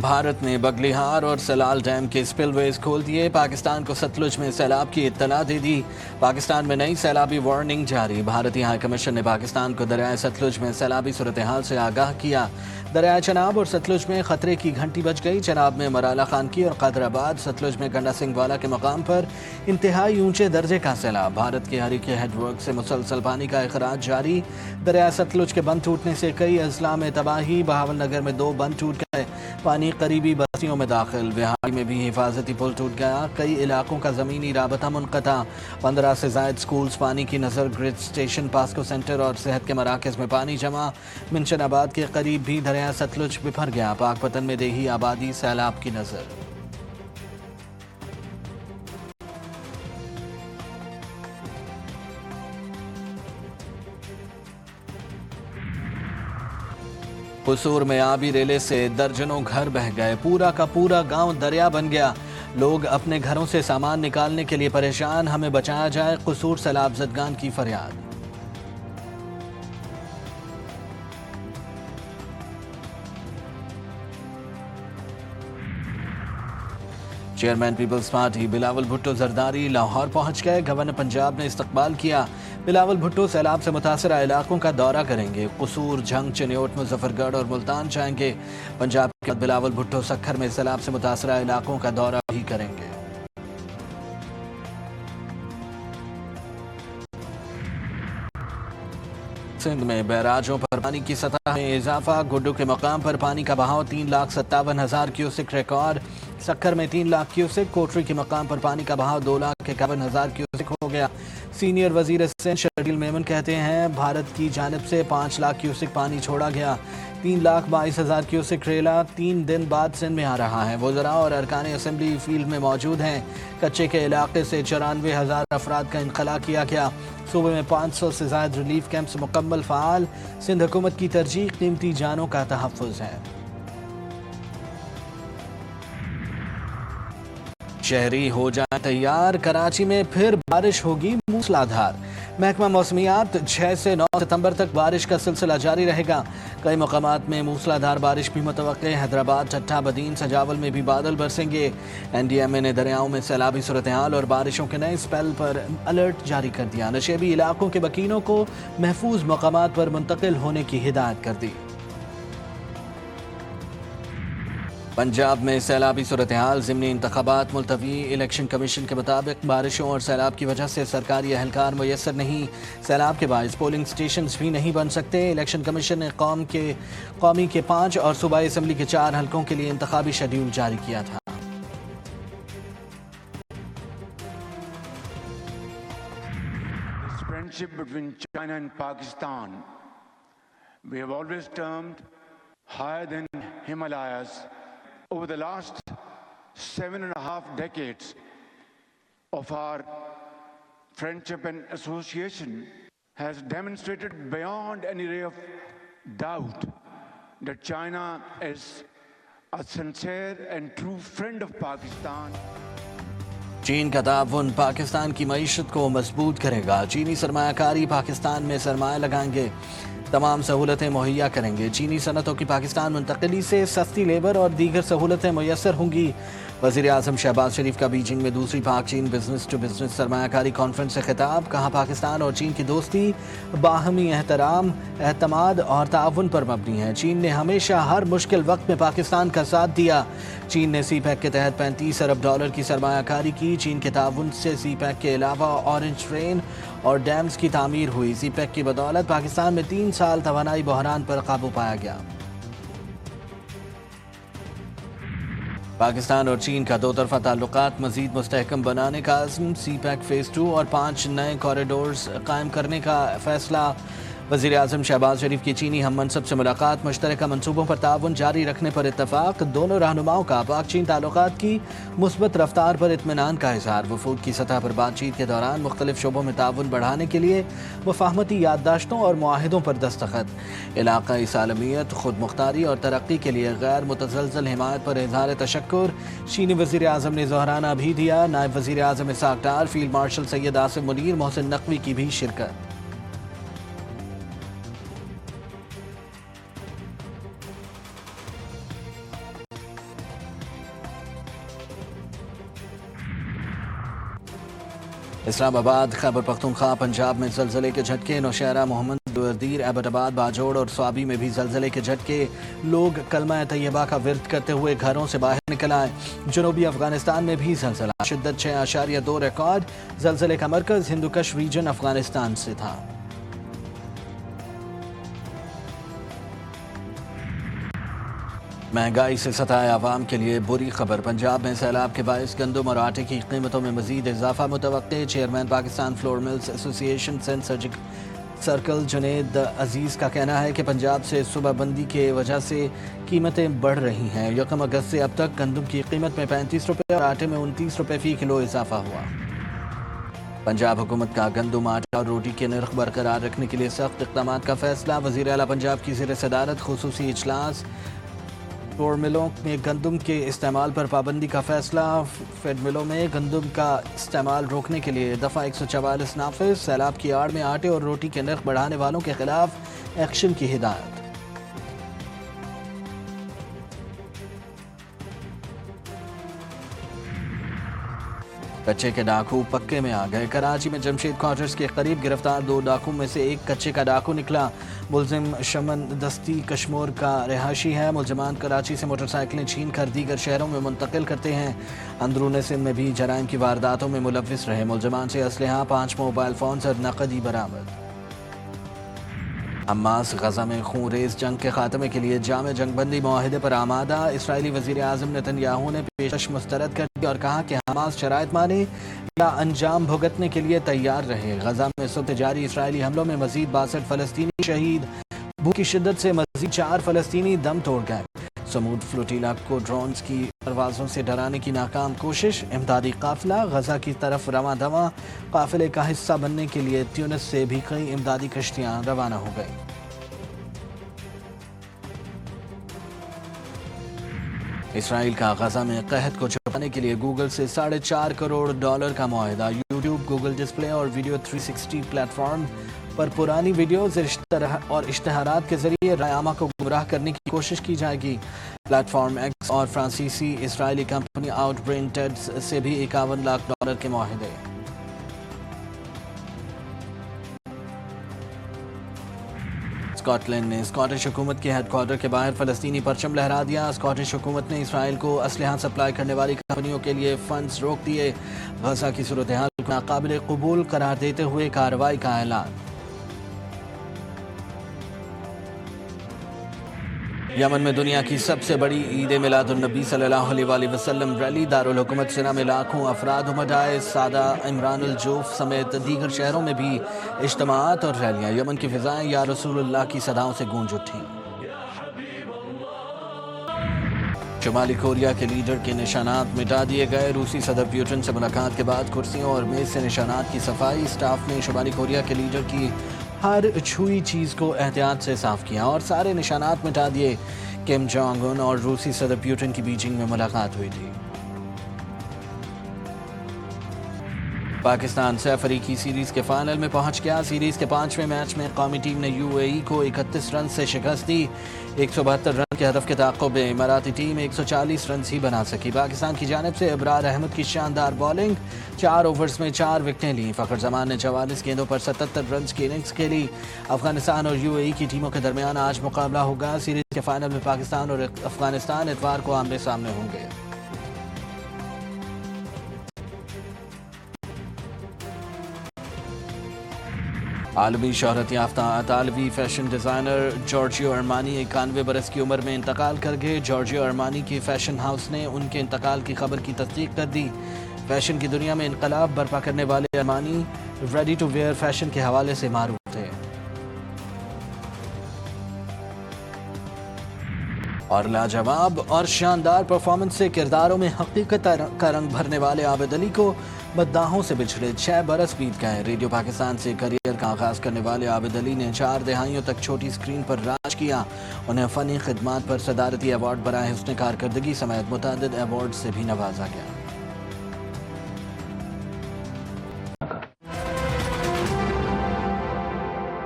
بھارت نے بگلیہار اور سلال ڈیم کے سپل ویز کھول دیے، پاکستان کو ستلج میں سیلاب کی اطلاع دے دی۔ پاکستان میں نئی سیلابی وارننگ جاری، بھارتی ہائی کمیشن نے پاکستان کو دریائے ستلج میں سیلابی صورتحال سے آگاہ کیا۔ دریائے چناب اور ستلج میں خطرے کی گھنٹی بج گئی، چناب میں مرالا خان کی اور قادر آباد، ستلج میں گنڈا سنگھ والا کے مقام پر انتہائی اونچے درجے کا سیلاب۔ بھارت کے ہریکے ہیڈ ورک سے مسلسل پانی کا اخراج جاری، دریائے ستلج کے بند ٹوٹنے سے کئی اضلاع میں تباہی، بہاول نگر میں 2 بند ٹوٹ گئے، پانی قریبی بستیوں میں داخل، بہاڑی میں بھی حفاظتی پل ٹوٹ گیا، کئی علاقوں کا زمینی رابطہ منقطع، 15 سے زائد سکولز پانی کی نظر، گریڈ اسٹیشن، پاسکو سینٹر اور صحت کے مراکز میں پانی جمع، منشن آباد کے قریب بھی دریائے ستلج بپھر گیا، پاک پتن میں دیہی آبادی سیلاب کی نظر۔ قصور میں آبی ریلے سے درجنوں گھر بہہ گئے، پورا کا پورا گاؤں دریا بن گیا، لوگ اپنے گھروں سے سامان نکالنے کے لیے پریشان، ہمیں بچایا جائے، قصور سیلاب زدگان کی فریاد۔ Chairman Peoples Party Bilawal Bhutto Zardari Lahore پہنچ گئے، گورنر پنجاب نے استقبال کیا، بلاول بھٹو سیلاب سے متاثرہ علاقوں کا دورہ کریں گے، قصور، جھنگ، چنیوٹ، مظفر گڑھ اور ملتان جائیں گے، پنجاب کے بعد بلاول بھٹو سکھر میں سیلاب سے متاثرہ علاقوں کا دورہ بھی کریں گے۔ سندھ میں بیراجوں پر پانی کی سطح میں اضافہ، گڈو کے مقام پر پانی کا بہاؤ 3,57,000 کیوسک ریکارڈ، سکھر میں 3 لاکھ کیوسک، کوٹری کے مقام پر پانی کا بہاؤ 2,51,000 کیوسک ہو گیا۔ سینئر وزیر سندھ شرجیل میمن کہتے ہیں بھارت کی جانب سے 5 لاکھ کیوسک پانی چھوڑا گیا، 3,22,000 کیوسک ریلا 3 دن بعد سندھ میں آ رہا ہے۔ وزراء اور ارکان اسمبلی فیلڈ میں موجود ہیں، کچے کے علاقے سے 94,000 افراد کا انخلاء کیا گیا، صوبے میں 500 سے زائد ریلیف کیمپس مکمل فعال، سندھ حکومت کی ترجیح قیمتی جانوں کا تحفظ ہے۔ شہری ہو جائیں تیار، کراچی میں پھر بارش ہوگی موسلادھار، محکمہ موسمیات 6 سے 9 ستمبر تک بارش کا سلسلہ جاری رہے گا، کئی مقامات میں موسلادھار بارش بھی متوقع، حیدرآباد، ٹھٹھہ، بدین، سجاول میں بھی بادل برسیں گے۔ این ڈی ایم اے نے دریاؤں میں سیلابی صورتحال اور بارشوں کے نئے سپیل پر الرٹ جاری کر دیا، نشیبی علاقوں کے مکینوں کو محفوظ مقامات پر منتقل ہونے کی ہدایت کر دی۔ پنجاب میں سیلابی صورتحال، ضمنی انتخابات ملتوی، الیکشن کمیشن کے مطابق بارشوں اور سیلاب کی وجہ سے سرکاری اہلکار میسر نہیں، سیلاب کے باعث پولنگ سٹیشنز بھی نہیں بن سکتے۔ الیکشن کمیشن نے قومی کے 5 اور صوبائی اسمبلی کے 4 حلقوں کے لیے انتخابی شیڈیول جاری کیا تھا۔ This friendship between China and Pakistan, we have always termed higher than Himalayas. Over the last 7.5 decades of our friendship and association has demonstrated beyond any ray of doubt that China is a sincere and true friend of Pakistan. چین کا تعاون پاکستان کی معیشت کو مضبوط کرے گا، چینی سرمایہ کاری پاکستان میں سرمایہ لگائیں گے، تمام سہولتیں مہیا کریں گے، چینی صنعتوں کی پاکستان منتقلی سے سستی لیبر اور دیگر سہولتیں میسر ہوں گی۔ وزیر اعظم شہباز شریف کا بیجنگ میں دوسری پاک چین بزنس ٹو بزنس سرمایہ کاری کانفرنس سے خطاب، کہا پاکستان اور چین کی دوستی باہمی احترام، اعتماد اور تعاون پر مبنی ہے، چین نے ہمیشہ ہر مشکل وقت میں پاکستان کا ساتھ دیا، چین نے سی پیک کے تحت 35 ارب ڈالر کی سرمایہ کاری کی، چین کے تعاون سے سی پیک کے علاوہ اورنج ٹرین اور ڈیمز کی تعمیر ہوئی، سی پیک کی بدولت پاکستان میں 3 سال توانائی بحران پر قابو پایا گیا۔ پاکستان اور چین کا 2 طرفہ تعلقات مزید مستحکم بنانے کا عزم، سی پیک فیز 2 اور 5 نئے کوریڈورز قائم کرنے کا فیصلہ، وزیر اعظم شہباز شریف کی چینی ہم منصب سے ملاقات، مشترکہ منصوبوں پر تعاون جاری رکھنے پر اتفاق، دونوں رہنماؤں کا پاک چین تعلقات کی مثبت رفتار پر اطمینان کا اظہار، وفود کی سطح پر بات چیت کے دوران مختلف شعبوں میں تعاون بڑھانے کے لیے مفاہمتی یادداشتوں اور معاہدوں پر دستخط، علاقائی سالمیت، خود مختاری اور ترقی کے لیے غیر متزلزل حمایت پر اظہار تشکر، چینی وزیر اعظم نے ظہرانہ بھی دیا، نائب وزیر اعظم اسحاق ڈار، فیلڈ مارشل سید آصف منیر، محسن نقوی کی بھی شرکت۔ اسلام آباد، خیبر پختونخوا، پنجاب میں زلزلے کے جھٹکے، نوشہرہ، محمد وردیر، ایبٹ آباد، باجوڑ اور سوابی میں بھی زلزلے کے جھٹکے۔ لوگ کلمہ طیبہ کا ورد کرتے ہوئے گھروں سے باہر نکل آئے۔ جنوبی افغانستان میں بھی زلزلہ، شدت 6.2 ریکارڈ۔ زلزلے کا مرکز ہندوکش ریجن افغانستان سے تھا۔ مہنگائی سے ستائے عوام کے لیے بری خبر، پنجاب میں سیلاب کے باعث گندم اور آٹے کی قیمتوں میں مزید اضافہ متوقع۔ چیئرمین پاکستان فلور ملز ایسوسی ایشن سندھ سرکل جنید عزیز کا کہنا ہے کہ پنجاب سے صوبہ بندی کی وجہ سے قیمتیں بڑھ رہی ہیں۔ 1 اگست سے اب تک گندم کی قیمت میں 35 روپے اور آٹے میں 29 روپے فی کلو اضافہ ہوا۔ پنجاب حکومت کا گندم، آٹا اور روٹی کے نرخ برقرار رکھنے کے لیے سخت اقدامات کا فیصلہ۔ وزیر اعلیٰ پنجاب کی زیر صدارت خصوصی اجلاس۔ فلور ملوں میں گندم کے استعمال پر پابندی کا فیصلہ۔ فیڈ ملوں میں گندم کا استعمال روکنے کے لیے دفعہ 144 نافذ۔ سیلاب کی آڑ میں آٹے اور روٹی کے نرخ بڑھانے والوں کے خلاف ایکشن کی ہدایت۔ کچے کے ڈاکو پکے میں آ گئے، کراچی میں جمشید کوارٹرز کے قریب گرفتار 2 ڈاکو میں سے ایک کچے کا ڈاکو نکلا۔ ملزم شمن دستی کشمور کا رہائشی ہے۔ ملزمان کراچی سے موٹر سائیکلیں چھین کر دیگر شہروں میں منتقل کرتے ہیں۔ اندرون سندھ میں بھی جرائم کی وارداتوں میں ملوث رہے۔ ملزمان سے اسلحہ، 5 موبائل فونز اور نقدی برآمد۔ حماس غزہ میں خون ریز جنگ کے خاتمے کے لیے جامع جنگ بندی معاہدے پر آمادہ۔ اسرائیلی وزیر اعظم نتن یاہو نے پیشکش مسترد کر دی اور کہا کہ حماس شرائط مانے یا انجام بھگتنے کے لیے تیار رہے۔ غزہ میں صبح جاری اسرائیلی حملوں میں مزید 62 فلسطینی شہید۔ بھوک کی شدت سے مزید 4 فلسطینی دم توڑ گئے۔ سمود فلوٹیلا کو ڈرونز کی پروازوں سے ڈرانے کی ناکام کوشش۔ امدادی قافلہ غزہ کی طرف رواں دواں۔ قافلے کا حصہ بننے کے لیے تیونس سے بھی کئی امدادی کشتیاں روانہ ہو گئیں۔ اسرائیل کا غزہ میں قحط کو چھپانے کے لیے گوگل سے $4.5 کروڑ کا معاہدہ۔ یوٹیوب، گوگل ڈسپلے اور ویڈیو 360 پلیٹ فارم پر پرانی ویڈیوز اور اشتہارات کے ذریعے رائے عامہ کو گمراہ کرنے کی کوشش کی جائے گی۔ پلیٹ فارم ایکس اور فرانسیسی اسرائیلی کمپنی آؤٹ برین ٹیڈز سے بھی $51 لاکھ کے معاہدے۔ اسکاٹ لینڈ نے اسکاٹش حکومت کے ہیڈ کوارٹر کے باہر فلسطینی پرچم لہرا دیا۔ اسکاٹش حکومت نے اسرائیل کو اسلحہ سپلائی کرنے والی کمپنیوں کے لیے فنڈز روک دیے۔ غزہ کی صورتحال کو ناقابل قبول قرار دیتے ہوئے کارروائی کا اعلان۔ یمن میں دنیا کی سب سے بڑی عید میلاد النبی صلی اللہ علیہ وآلہ وسلم ریلی، دارالحکومت سنا میں لاکھوں افراد امڈ آئے۔ سادہ عمران الجوف سمیت دیگر شہروں میں بھی اجتماعات اور ریلیاں۔ یمن کی فضائیں یا رسول اللہ کی صداؤں سے گونج اٹھیں۔ شمالی کوریا کے لیڈر کے نشانات مٹا دیے گئے۔ روسی صدر پیوٹن سے ملاقات کے بعد کرسیوں اور میز سے نشانات کی صفائی۔ اسٹاف نے شمالی کوریا کے لیڈر کی ہر چھوئی چیز کو احتیاط سے صاف کیا اور سارے نشانات مٹا دیے۔ کم جونگ ان اور روسی صدر پیوٹن کی بیجنگ میں ملاقات ہوئی تھی۔ پاکستان سے افریقی سیریز کے فائنل میں پہنچ گیا۔ سیریز کے 5ویں میچ میں قومی ٹیم نے UAE کو 31 رن سے شکست دی۔ 172 رن کے ہدف کے تعاقب میں اماراتی ٹیم 140 رنز ہی بنا سکی۔ پاکستان کی جانب سے ابرار احمد کی شاندار بولنگ، 4 اوورز میں 4 وکٹیں لیں۔ فخر زمان نے 44 گیندوں پر 77 رنز کی اننگز کھیلی۔ افغانستان اور UAE کی ٹیموں کے درمیان آج مقابلہ ہوگا۔ سیریز کے فائنل میں پاکستان اور افغانستان اتوار کو آمنے سامنے ہوں گے۔ عالمی شہرت یافتہ اطالوی فیشن ڈیزائنر جورجیو ارمانی 91 برس کی عمر میں انتقال کر گئے۔ جورجیو ارمانی کے فیشن ہاؤس نے ان کے انتقال کی خبر کی تصدیق کر دی۔ فیشن کی دنیا میں انقلاب برپا کرنے والے Armani ready to where fashion کے حوالے سے معروف تھے۔ اور لاجواب اور شاندار پرفارمنس سے کرداروں میں حقیقت کا رنگ بھرنے والے عابد علی کو مداحوں سے بچھڑے 6 برس بیت گئے۔ ریڈیو پاکستان سے کریئر کا آغاز کرنے والے عابد علی نے 4 دہائیوں تک چھوٹی سکرین پر راج کیا۔ انہیں فنی خدمات پر صدارتی ایوارڈ برائے حسن کارکردگی سمیت متعدد ایوارڈ سے بھی نوازا گیا۔